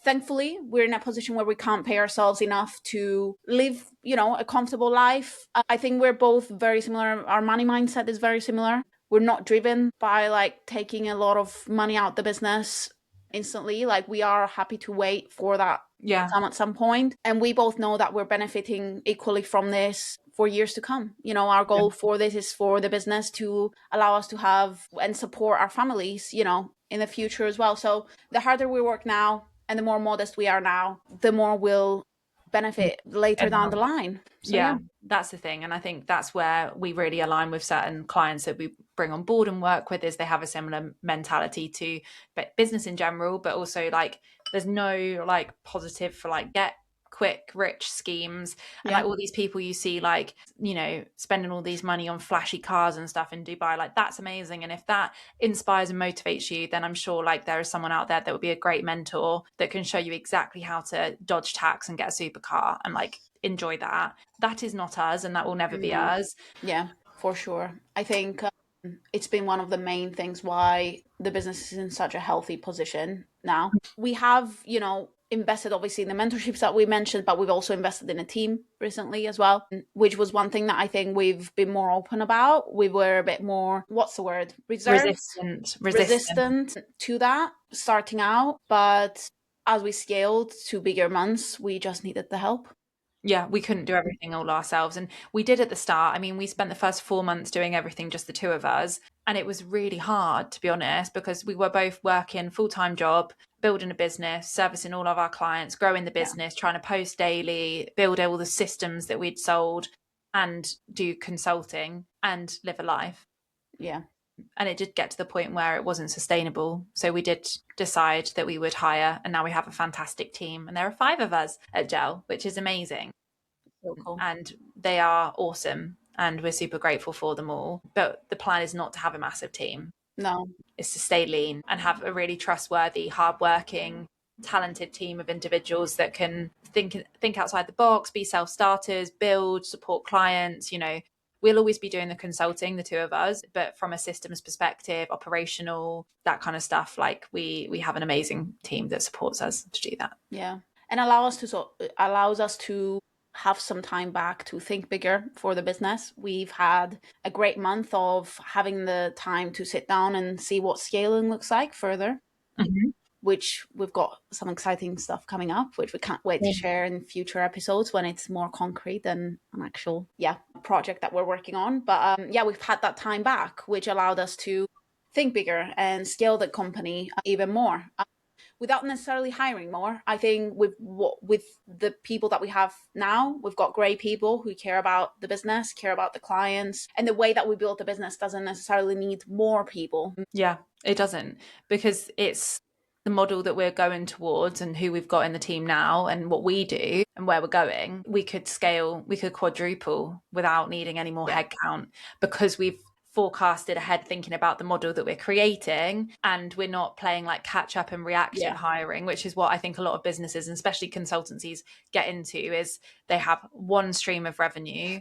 Thankfully, we're in a position where we can't pay ourselves enough to live, a comfortable life. I think we're both very similar. Our money mindset is very similar. We're not driven by like taking a lot of money out the business instantly. Like, we are happy to wait for that sum at some point. And we both know that we're benefiting equally from this for years to come. Our goal for this is for the business to allow us to have and support our families, in the future as well. So the harder we work now and the more modest we are now, the more we'll benefit later down the line. So, that's the thing. And I think that's where we really align with certain clients that we bring on board and work with, is they have a similar mentality to business in general, but also like there's no like positive for like get quick rich schemes and like all these people you see like spending all these money on flashy cars and stuff in Dubai. Like, that's amazing, and if that inspires and motivates you, then I'm sure like there is someone out there that would be a great mentor that can show you exactly how to dodge tax and get a supercar and like enjoy that. That is not us, and that will never be us. Yeah, for sure. I think it's been one of the main things why the business is in such a healthy position now. We have, invested obviously in the mentorships that we mentioned, but we've also invested in a team recently as well, which was one thing that I think we've been more open about. We were a bit more, what's the word? Resistant to that starting out. But as we scaled to bigger months, we just needed the help. Yeah, we couldn't do everything all ourselves. And we did at the start. I mean, we spent the first 4 months doing everything, just the two of us. And it was really hard, to be honest, because we were both working full-time job, building a business, servicing all of our clients, growing the business, trying to post daily, build all the systems that we'd sold, and do consulting and live a life. Yeah. And it did get to the point where it wasn't sustainable. So we did decide that we would hire, and now we have a fantastic team. And there are 5 of us at Gel, which is amazing. So cool. And they are awesome, and we're super grateful for them all. But the plan is not to have a massive team. No. It's to stay lean and have a really trustworthy, hardworking, talented team of individuals that can think outside the box, be self-starters, build, support clients. We'll always be doing the consulting, the two of us, but from a systems perspective, operational, that kind of stuff, like we have an amazing team that supports us to do that. Yeah. And allows us to have some time back to think bigger for the business. We've had a great month of having the time to sit down and see what scaling looks like further. Which we've got some exciting stuff coming up, which we can't wait to share in future episodes when it's more concrete than an actual project that we're working on. But we've had that time back, which allowed us to think bigger and scale the company even more without necessarily hiring more. I think with the people that we have now, we've got great people who care about the business, care about the clients, and the way that we build the business doesn't necessarily need more people. Yeah, it doesn't, because it's the model that we're going towards and who we've got in the team now and what we do and where we're going. We could scale, we could quadruple without needing any more headcount, because we've forecasted ahead, thinking about the model that we're creating, and we're not playing like catch up and reactive hiring, which is what I think a lot of businesses and especially consultancies get into, is they have one stream of revenue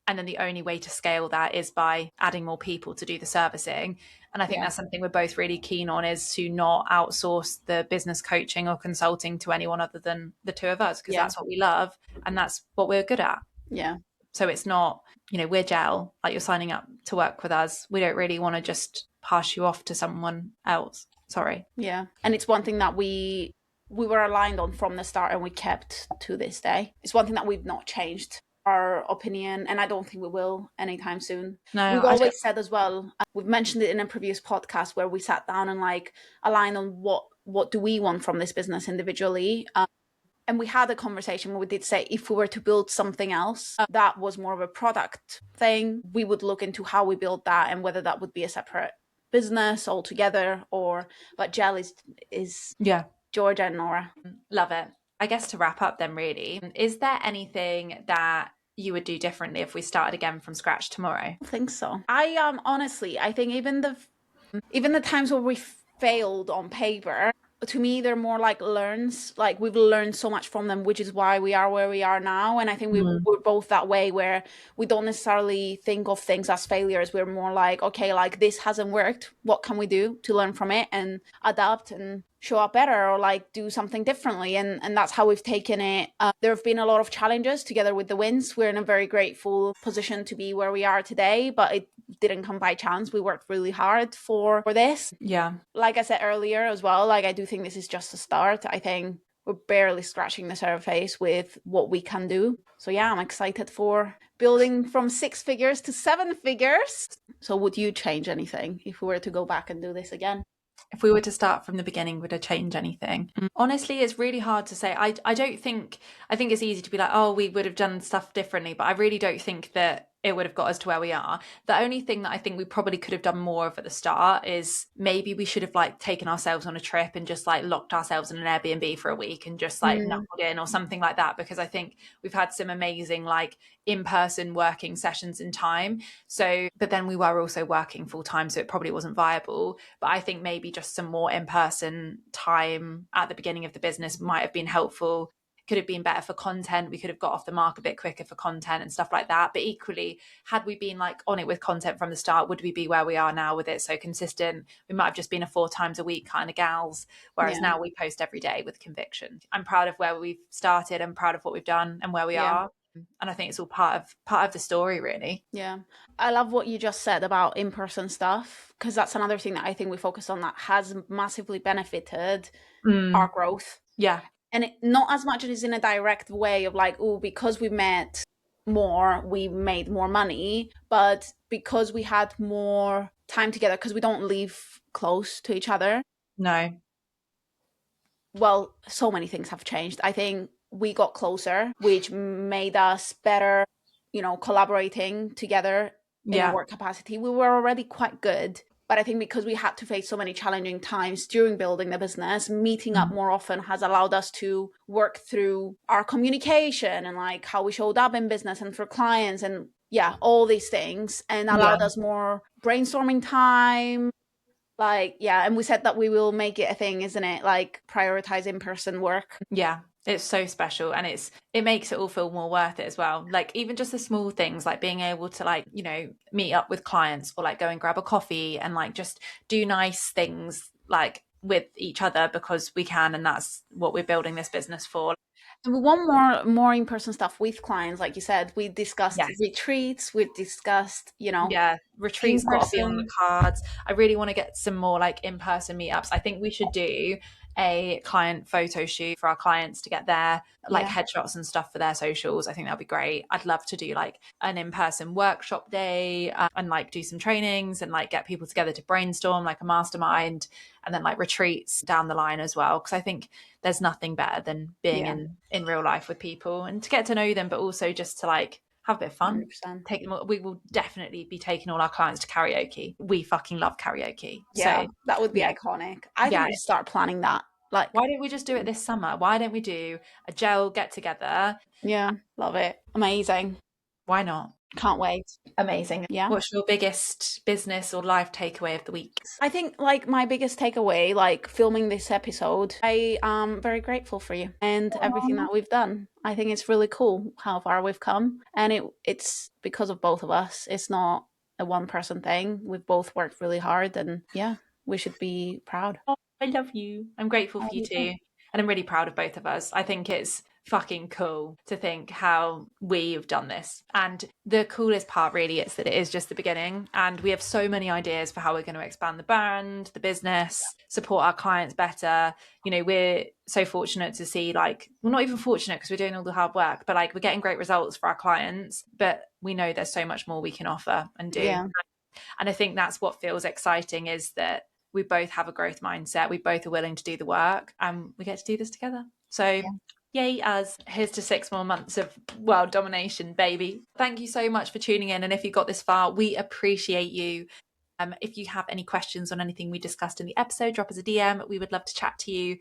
and then the only way to scale that is by adding more people to do the servicing. And I think that's something we're both really keen on, is to not outsource the business coaching or consulting to anyone other than the two of us, because that's what we love and that's what we're good at. Yeah. So it's not, we're Gel, like you're signing up to work with us. We don't really want to just pass you off to someone else. Sorry. Yeah. And it's one thing that we were aligned on from the start and we kept to this day. It's one thing that we've not changed our opinion, and I don't think we will anytime soon. No, we've always said as well, we've mentioned it in a previous podcast where we sat down and like aligned on what do we want from this business individually. And we had a conversation where we did say if we were to build something else that was more of a product thing, we would look into how we build that and whether that would be a separate business altogether but Gel is Georgia and Nora. Love it. I guess to wrap up then, really, is there anything that you would do differently if we started again from scratch tomorrow? I think so. I honestly, I think even the times where we failed on paper, to me they're more like learns. Like we've learned so much from them, which is why we are where we are now. And I think we're both that way, where we don't necessarily think of things as failures. We're more like, okay, like this hasn't worked, what can we do to learn from it and adapt and show up better, or like do something differently. And that's how we've taken it. There have been a lot of challenges together with the wins. We're in a very grateful position to be where we are today, but it didn't come by chance. We worked really hard for this. Yeah. Like I said earlier as well, like I do think this is just a start. I think we're barely scratching the surface with what we can do. So yeah, I'm excited for building from 6 figures to 7 figures. So would you change anything if we were to go back and do this again? If we were to start from the beginning, would I change anything? Honestly, it's really hard to say. I think it's easy to be like, oh, we would have done stuff differently, but I really don't think that it would have got us to where we are. The only thing that I think we probably could have done more of at the start is maybe we should have like taken ourselves on a trip and just like locked ourselves in an Airbnb for a week and just like knuckled in or something like that, because I think we've had some amazing like in-person working sessions in time. So, but then we were also working full time, so it probably wasn't viable. But I think maybe just some more in-person time at the beginning of the business might have been helpful. Could have been better for content. We could have got off the mark a bit quicker for content and stuff like that. But equally, had we been like on it with content from the start, would we be where we are now with it so consistent? We might have just been a 4 times a week kind of gals, whereas now we post every day with conviction. I'm proud of where we've started. I'm proud of what we've done and where we are. And I think it's all part of the story, really. Yeah. I love what you just said about in-person stuff, because that's another thing that I think we focused on that has massively benefited our growth. Yeah. And not as much as in a direct way of like, oh, because we met more, we made more money, but because we had more time together, because we don't live close to each other. No. Well, so many things have changed. I think we got closer, which made us better, collaborating together in a work capacity. We were already quite good. But I think because we had to face so many challenging times during building the business, meeting up more often has allowed us to work through our communication and like how we showed up in business and for clients and all these things, and allowed us more brainstorming time. And we said that we will make it a thing, isn't it? Like prioritize in-person work. Yeah. It's so special, and it makes it all feel more worth it as well. Like even just the small things, like being able to like, meet up with clients or like go and grab a coffee and like just do nice things like with each other because we can, and that's what we're building this business for. And we want more in-person stuff with clients, like you said. We discussed retreats. We've discussed, retreats got to be on the cards. I really want to get some more like in-person meetups. I think we should do a client photo shoot for our clients to get their like headshots and stuff for their socials. I think that'd be great. I'd love to do like an in-person workshop day and like do some trainings and like get people together to brainstorm like a mastermind, and then like retreats down the line as well, because I think there's nothing better than being in real life with people and to get to know them, but also just to like have a bit of fun. 100%. Take them. We will definitely be taking all our clients to karaoke. We fucking love karaoke. Yeah, so that would be iconic. I think we should start planning that. Like, why don't we just do it this summer? Why don't we do a gel get together? Yeah, love it. Amazing. Why not? Can't wait. Amazing. Yeah. What's your biggest business or life takeaway of the week? I think like my biggest takeaway, like filming this episode, I am very grateful for you and everything that we've done. I think it's really cool how far we've come, and it's because of both of us. It's not a one-person thing. We've both worked really hard, and we should be proud. I love you. I'm grateful for you too. And I'm really proud of both of us. I think it's fucking cool to think how we've done this. And the coolest part really is that it is just the beginning. And we have so many ideas for how we're going to expand the brand, the business, support our clients better. We're so fortunate to see like, well, not even fortunate because we're doing all the hard work, but like we're getting great results for our clients. But we know there's so much more we can offer and do. Yeah. And I think that's what feels exciting, is that we both have a growth mindset. We both are willing to do the work, and we get to do this together. So yay us. Here's to 6 more months of world domination, baby. Thank you so much for tuning in. And if you got this far, we appreciate you. If you have any questions on anything we discussed in the episode, drop us a DM. We would love to chat to you.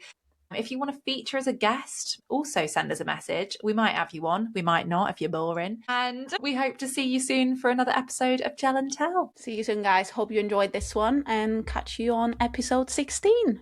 If you want to feature as a guest, also send us a message. We might have you on, we might not if you're boring. And we hope to see you soon for another episode of Gel and Tell. See you soon, guys. Hope you enjoyed this one, and catch you on episode 16.